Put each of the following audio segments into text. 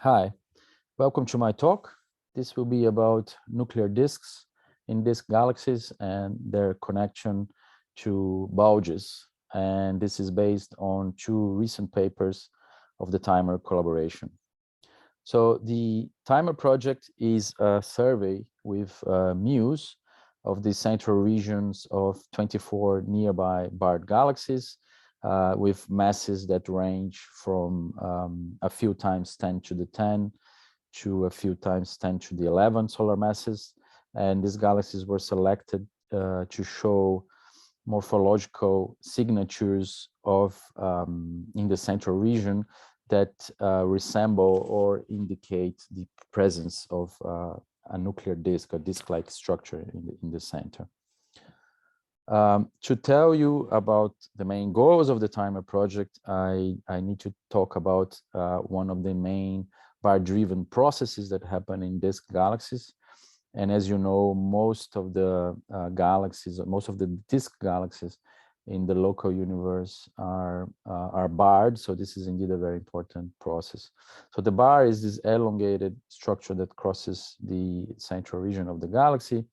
Hi, welcome to my talk. This will be about nuclear disks in disk galaxies and their connection to bulges. And this is based on two recent papers of the TIMER collaboration. So the TIMER project is a survey with MUs of the central regions of 24 nearby barred galaxies with masses that range from a few times 10 to the 10 to a few times 10 to the 11 solar masses. And these galaxies were selected to show morphological signatures of in the central region that resemble or indicate the presence of a nuclear disk, a disk-like structure in the center. To tell you about the main goals of the TIMER project, I need to talk about one of the main bar-driven processes that happen in disk galaxies. And as you know, most of the galaxies, most of the disk galaxies in the local universe are barred. So this is indeed a very important process. So the bar is this elongated structure that crosses the central region of the galaxy.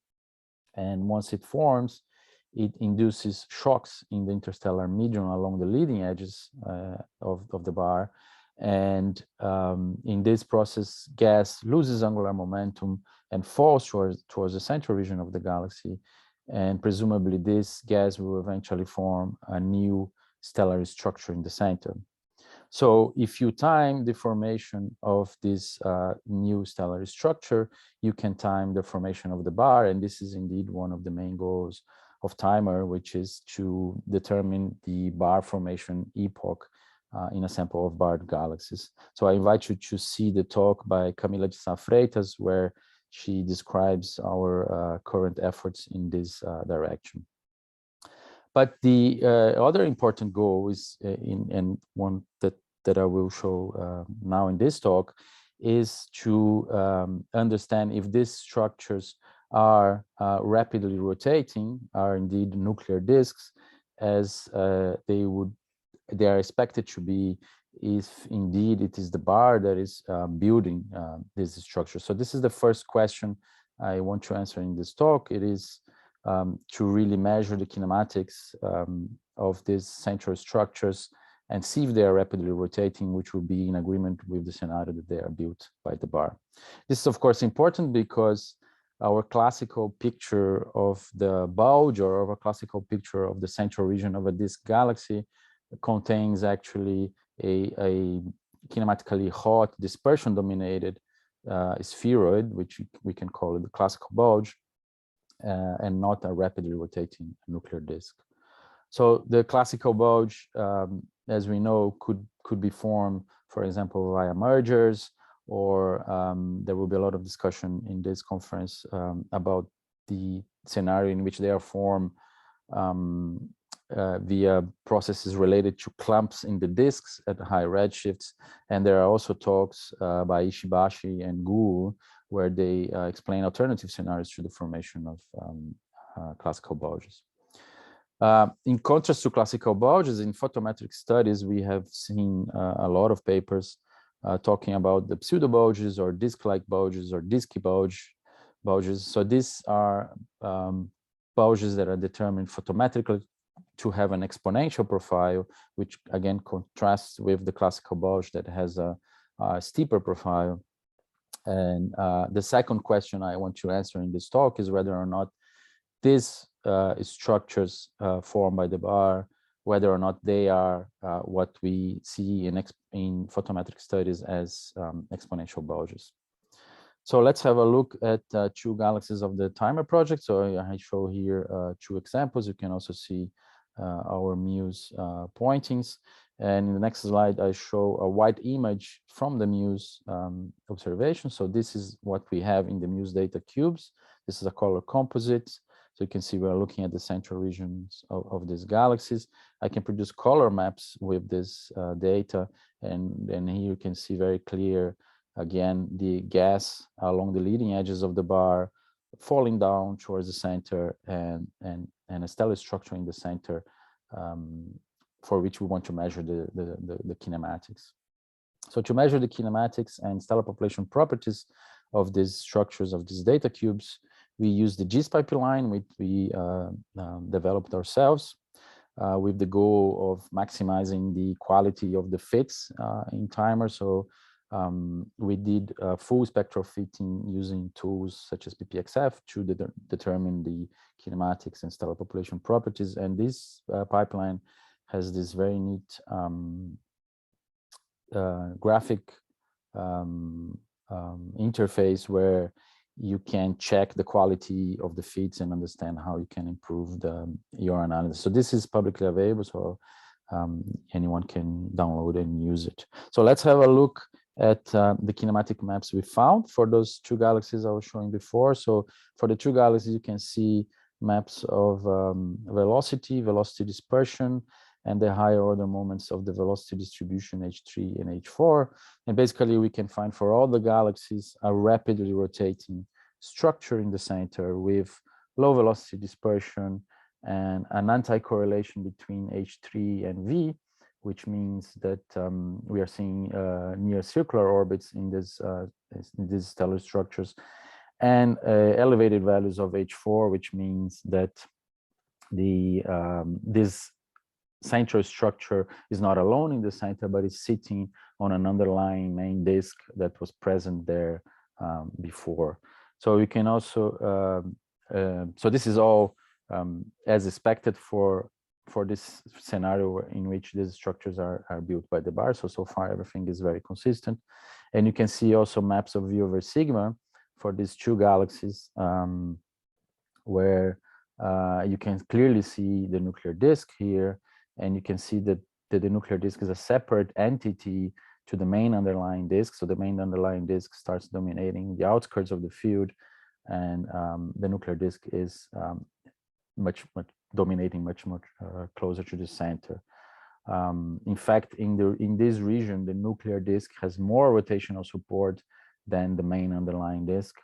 And once it forms, it induces shocks in the interstellar medium along the leading edges of the bar. And in this process, gas loses angular momentum and falls towards the central region of the galaxy. And presumably this gas will eventually form a new stellar structure in the center. So if you time the formation of this new stellar structure, you can time the formation of the bar. And this is indeed one of the main goals of TIMER, which is to determine the bar formation epoch in a sample of barred galaxies. So I invite you to see the talk by Camila de Sá Freitas, where she describes our current efforts in this direction. But the other important goal is, and one that I will show now in this talk, is to understand if these structures are rapidly rotating, are indeed nuclear disks, as they are expected to be if indeed it is the bar that is building this structure. So this is the first question I want to answer in this talk. It is to really measure the kinematics of these central structures and see if they are rapidly rotating, which will be in agreement with the scenario that they are built by the bar. This is, of course, important because our classical picture of the bulge or of a classical picture of the central region of a disk galaxy contains actually a kinematically hot, dispersion-dominated spheroid, which we can call it the classical bulge, and not a rapidly rotating nuclear disk. So the classical bulge, as we know, could be formed, for example, via mergers, or there will be a lot of discussion in this conference about the scenario in which they are formed via processes related to clumps in the disks at high redshifts. And there are also talks by Ishibashi and Gu, where they explain alternative scenarios to the formation of classical bulges. In contrast to classical bulges, in photometric studies, we have seen a lot of papers talking about the pseudo bulges or disk-like bulges or disky bulges. So these are bulges that are determined photometrically to have an exponential profile, which again contrasts with the classical bulge that has a steeper profile. And the second question I want to answer in this talk is whether or not these structures formed by the bar, whether or not they are what we see in photometric studies as exponential bulges. So let's have a look at two galaxies of the TIMER project. So I show here two examples. You can also see our MUSE pointings. And in the next slide, I show a white image from the MUSE observation. So this is what we have in the MUSE data cubes. This is a color composite. So you can see we're looking at the central regions of these galaxies. I can produce color maps with this data. And then here you can see very clear, again, the gas along the leading edges of the bar falling down towards the center and a stellar structure in the center for which we want to measure the kinematics. So to measure the kinematics and stellar population properties of these structures, of these data cubes, we use the GIS pipeline, which we developed ourselves with the goal of maximizing the quality of the fits in timer. So we did full spectral fitting using tools such as PPXF to determine the kinematics and stellar population properties. And this pipeline has this very neat graphic interface where you can check the quality of the feeds and understand how you can improve your analysis. So this is publicly available, so anyone can download and use it. So let's have a look at the kinematic maps we found for those two galaxies I was showing before. So for the two galaxies, you can see maps of velocity dispersion, and the higher order moments of the velocity distribution H3 and H4. And basically we can find for all the galaxies a rapidly rotating structure in the center with low velocity dispersion and an anti-correlation between H3 and V, which means that we are seeing near circular orbits in these stellar structures, and elevated values of H4, which means that this central structure is not alone in the center, but is sitting on an underlying main disk that was present there before. So you can also, so this is all as expected for this scenario in which these structures are built by the bar. So far everything is very consistent. And you can see also maps of V over sigma for these two galaxies where you can clearly see the nuclear disk here. And you can see that the nuclear disk is a separate entity to the main underlying disk. So the main underlying disk starts dominating the outskirts of the field, and the nuclear disk is dominating much closer to the center. In fact, in this region, the nuclear disk has more rotational support than the main underlying disk.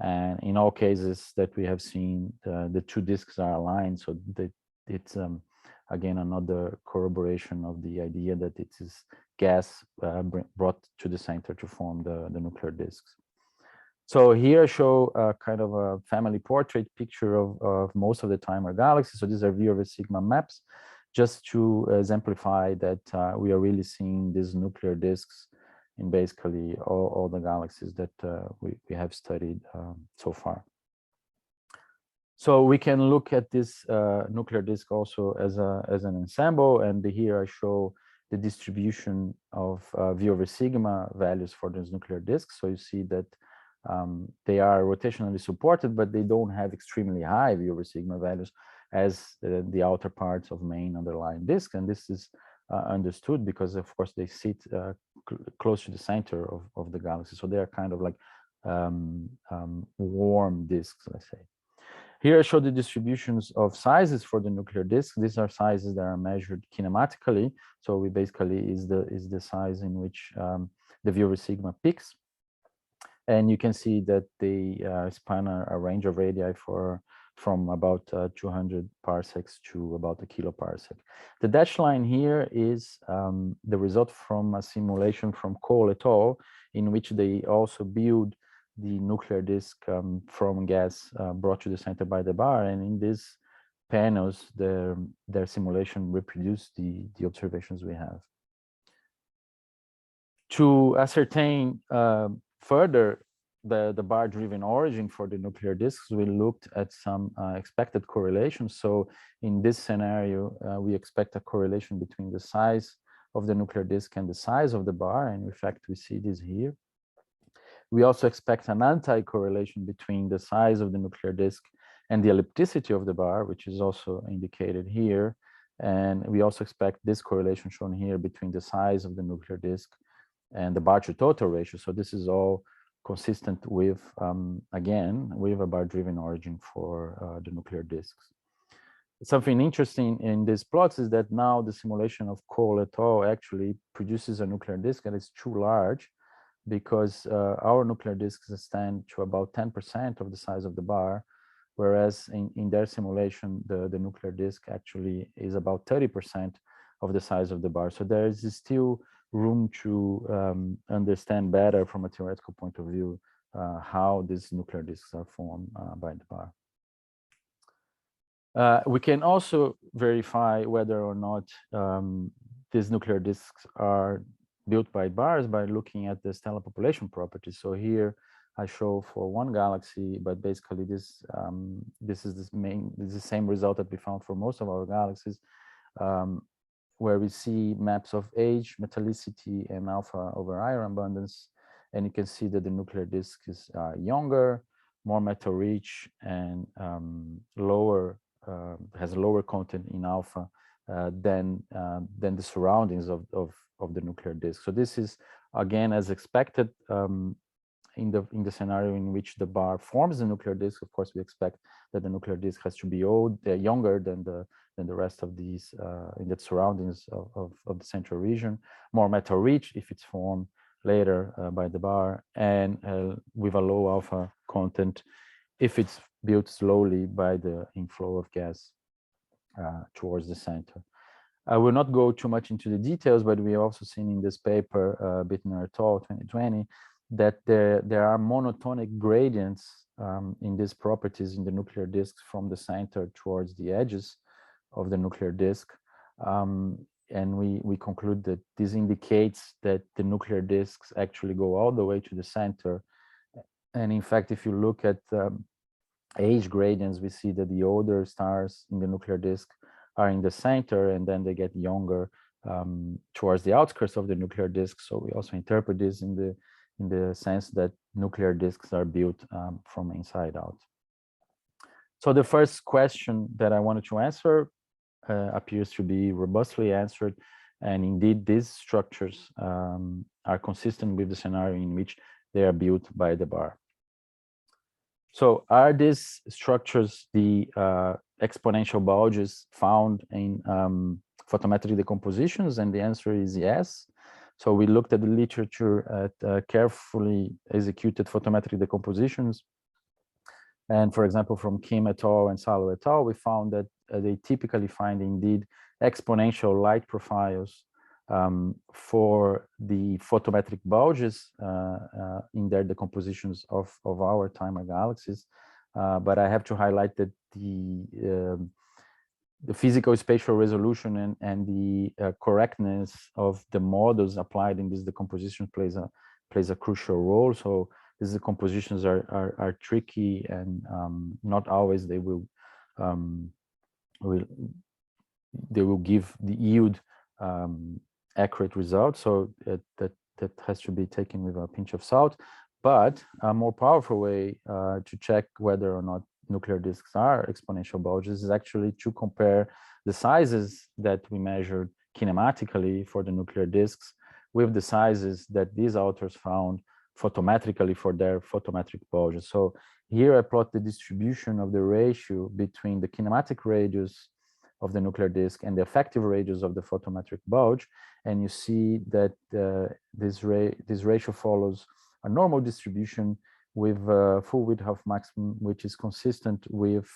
And in all cases that we have seen, the two disks are aligned, so that it's again another corroboration of the idea that it is gas brought to the center to form the nuclear disks. So here I show a kind of a family portrait picture of most of the timer galaxies. So these are V over sigma maps, just to exemplify that we are really seeing these nuclear disks in basically all the galaxies that we have studied so far. So we can look at this nuclear disk also as an ensemble, and here I show the distribution of V over sigma values for those nuclear disks. So you see that they are rotationally supported, but they don't have extremely high V over sigma values as the outer parts of main underlying disk. And this is understood because, of course, they sit close to the center of the galaxy. So they are kind of like warm disks, let's say. Here I show the distributions of sizes for the nuclear disk. These are sizes that are measured kinematically. So we basically is the size in which the V over sigma peaks. And you can see that they span a range of radii from about 200 parsecs to about a kiloparsec. The dashed line here is the result from a simulation from Cole et al., in which they also build the nuclear disk from gas brought to the center by the bar. And in these panels, their simulation reproduced the observations we have. To ascertain further the bar-driven origin for the nuclear disks, we looked at some expected correlations. So in this scenario, we expect a correlation between the size of the nuclear disk and the size of the bar. And in fact, we see this here. We also expect an anti-correlation between the size of the nuclear disk and the ellipticity of the bar, which is also indicated here. And we also expect this correlation shown here between the size of the nuclear disk and the bar to total ratio. So this is all consistent with, again, with a bar-driven origin for the nuclear disks. Something interesting in these plots is that now the simulation of Cole et al. Actually produces a nuclear disk that is too large, because our nuclear disks stand to about 10% of the size of the bar, whereas in their simulation, the nuclear disk actually is about 30% of the size of the bar. So there is still room to understand better from a theoretical point of view how these nuclear disks are formed by the bar. We can also verify whether or not these nuclear disks are built by bars by looking at the stellar population properties. So here I show for one galaxy, but basically this is the same result that we found for most of our galaxies, where we see maps of age, metallicity, and alpha over iron abundance, and you can see that the nuclear disk is younger, more metal rich, and has lower content in alpha than the surroundings of the nuclear disk. So this is again as expected in the scenario in which the bar forms the nuclear disk. Of course, we expect that the nuclear disk has to be younger than the rest of these in the surroundings of the central region, more metal rich if it's formed later by the bar, and with a low alpha content if it's built slowly by the inflow of gas towards the center. I will not go too much into the details, but we also seen in this paper, Bittner et al. 2020, that there are monotonic gradients in these properties in the nuclear disks from the center towards the edges of the nuclear disk. And we conclude that this indicates that the nuclear disks actually go all the way to the center. And in fact, if you look at age gradients, we see that the older stars in the nuclear disk are in the center, and then they get younger towards the outskirts of the nuclear disk. So we also interpret this in the sense that nuclear disks are built from inside out. So the first question that I wanted to answer appears to be robustly answered, and indeed these structures are consistent with the scenario in which they are built by the bar. So are these structures the exponential bulges found in photometric decompositions? And the answer is yes. So we looked at the literature at carefully executed photometric decompositions. And for example, from Kim et al. And Salo et al., we found that they typically find indeed exponential light profiles for the photometric bulges in their decompositions of our timer galaxies. But I have to highlight that the physical spatial resolution and the correctness of the models applied in this decomposition plays a crucial role. So these decompositions are tricky, and not always they will give the yield accurate results. So that has to be taken with a pinch of salt. But a more powerful way to check whether or not nuclear disks are exponential bulges is actually to compare the sizes that we measured kinematically for the nuclear disks with the sizes that these authors found photometrically for their photometric bulges. So here I plot the distribution of the ratio between the kinematic radius of the nuclear disk and the effective radius of the photometric bulge, and you see that this ratio follows a normal distribution with full width half maximum, which is consistent with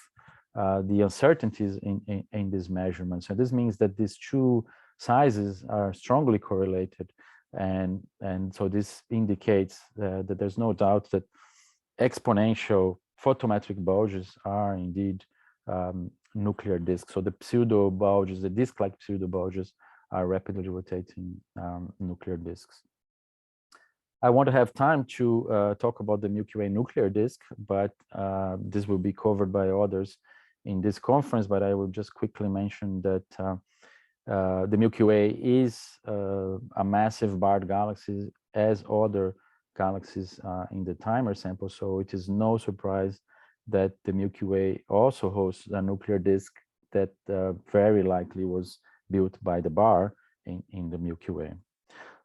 the uncertainties in this measurement. So this means that these two sizes are strongly correlated, and so this indicates that there's no doubt that exponential photometric bulges are indeed nuclear disks. So the pseudo bulges, the disk-like pseudo bulges, are rapidly rotating nuclear disks. I want to have time to talk about the Milky Way nuclear disk, but this will be covered by others in this conference. But I will just quickly mention that the Milky Way is a massive barred galaxy, as other galaxies in the timer sample. So it is no surprise that the Milky Way also hosts a nuclear disk that very likely was built by the bar in the Milky Way.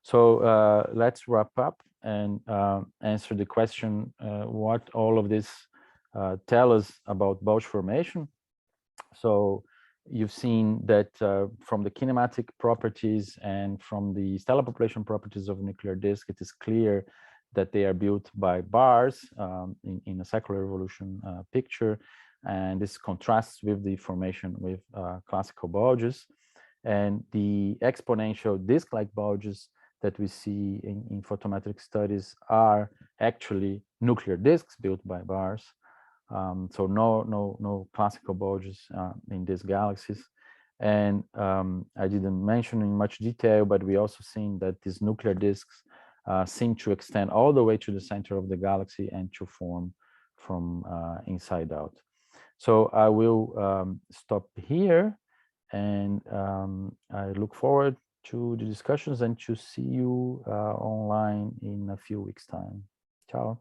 So let's wrap up and answer the question, what all of this tell us about bulge formation. So you've seen that from the kinematic properties and from the stellar population properties of a nuclear disk, it is clear that they are built by bars in a circular revolution picture. And this contrasts with the formation with classical bulges. And the exponential disk-like bulges that we see in photometric studies are actually nuclear disks built by bars. So no classical bulges in these galaxies. And I didn't mention in much detail, but we also seen that these nuclear disks seem to extend all the way to the center of the galaxy and to form from inside out. So I will stop here, and I look forward to the discussions and to see you online in a few weeks' time. Ciao.